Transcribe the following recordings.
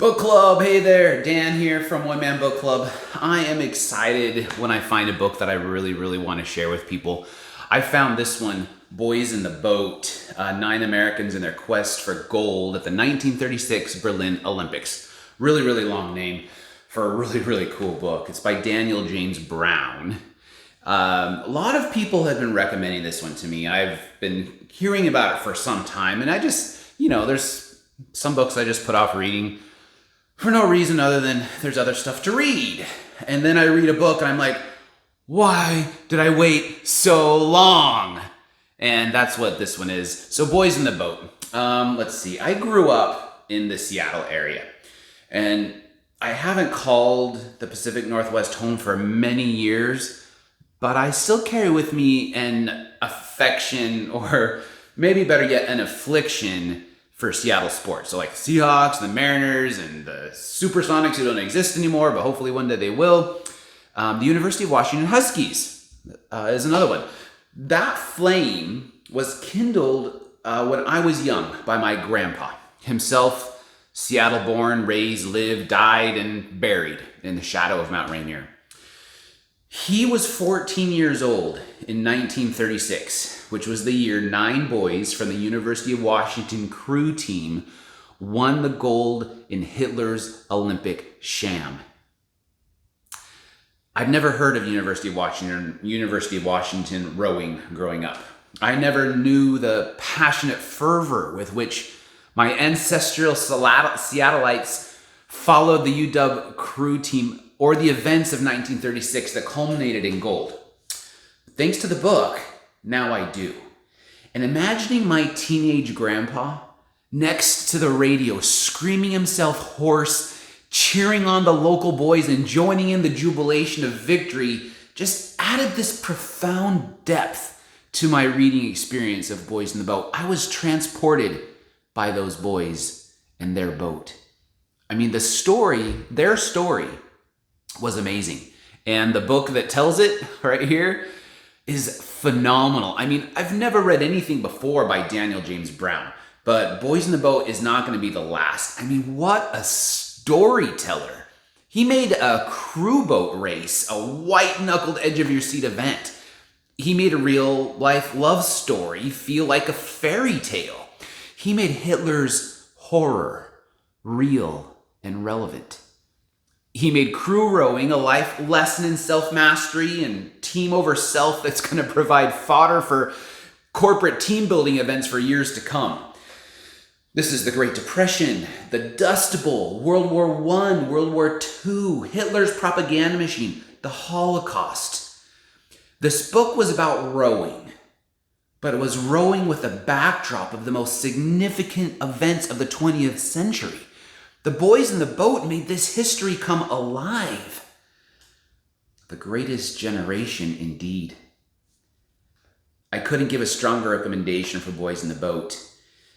Book Club, hey there, Dan here from One Man Book Club. I am excited when I find a book that I really want to share with people. I found this one, Boys in the Boat, 9 Americans in their quest for gold at the 1936 Berlin Olympics. Really long name for a really cool book. It's by Daniel James Brown. A lot of people have been recommending this one to me. I've been hearing about it for some time, and I just, there's some books I just put off reading for no reason other than there's other stuff to read. And then I read a book and I'm like, why did I wait so long? And that's what this one is. So Boys in the Boat. Let's see. I grew up in the Seattle area, and I haven't called the Pacific Northwest home for many years, but I still carry with me an affection, or maybe better yet, an affliction for Seattle sports. So like the Seahawks, the Mariners, and the Supersonics, who don't exist anymore, but hopefully one day they will. The University of Washington Huskies is another one. That flame was kindled when I was young by my grandpa. Himself, Seattle born, raised, lived, died, and buried in the shadow of Mount Rainier. He was 14 years old in 1936, which was the year 9 boys from the University of Washington crew team won the gold in Hitler's Olympic sham. I'd never heard of University of Washington rowing growing up. I never knew the passionate fervor with which my ancestral Seattleites followed the UW crew team or the events of 1936 that culminated in gold. Thanks to the book, now I do. And imagining my teenage grandpa next to the radio, screaming himself hoarse, cheering on the local boys and joining in the jubilation of victory, just added this profound depth to my reading experience of Boys in the Boat. I was transported by those boys and their boat. I mean, their story was amazing. And the book that tells it right here is phenomenal. I mean, I've never read anything before by Daniel James Brown, but Boys in the Boat is not going to be the last. I mean, what a storyteller. He made a crew boat race a white-knuckled edge-of-your-seat event. He made a real-life love story feel like a fairy tale. He made Hitler's horror real and relevant. He made crew rowing a life lesson in self-mastery and team over self that's going to provide fodder for corporate team building events for years to come. This is the Great Depression, the Dust Bowl, World War I, World War II, Hitler's propaganda machine, the Holocaust. This book was about rowing, but it was rowing with a backdrop of the most significant events of the 20th century. The Boys in the Boat made this history come alive. The greatest generation indeed. I couldn't give a stronger recommendation for Boys in the Boat.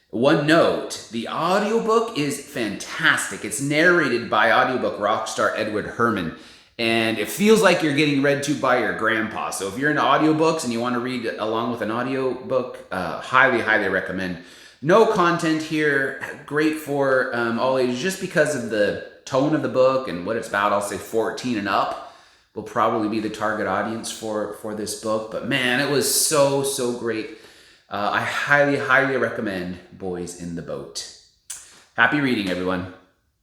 One note, the audiobook is fantastic. It's narrated by audiobook rockstar Edward Herman, and it feels like you're getting read to by your grandpa. So if you're into audiobooks and you want to read along with an audiobook, highly recommend. No content here, great for all ages, just because of the tone of the book and what it's about. I'll say 14 and up will probably be the target audience for this book. But man, it was so great. I highly recommend Boys in the Boat. Happy reading, everyone.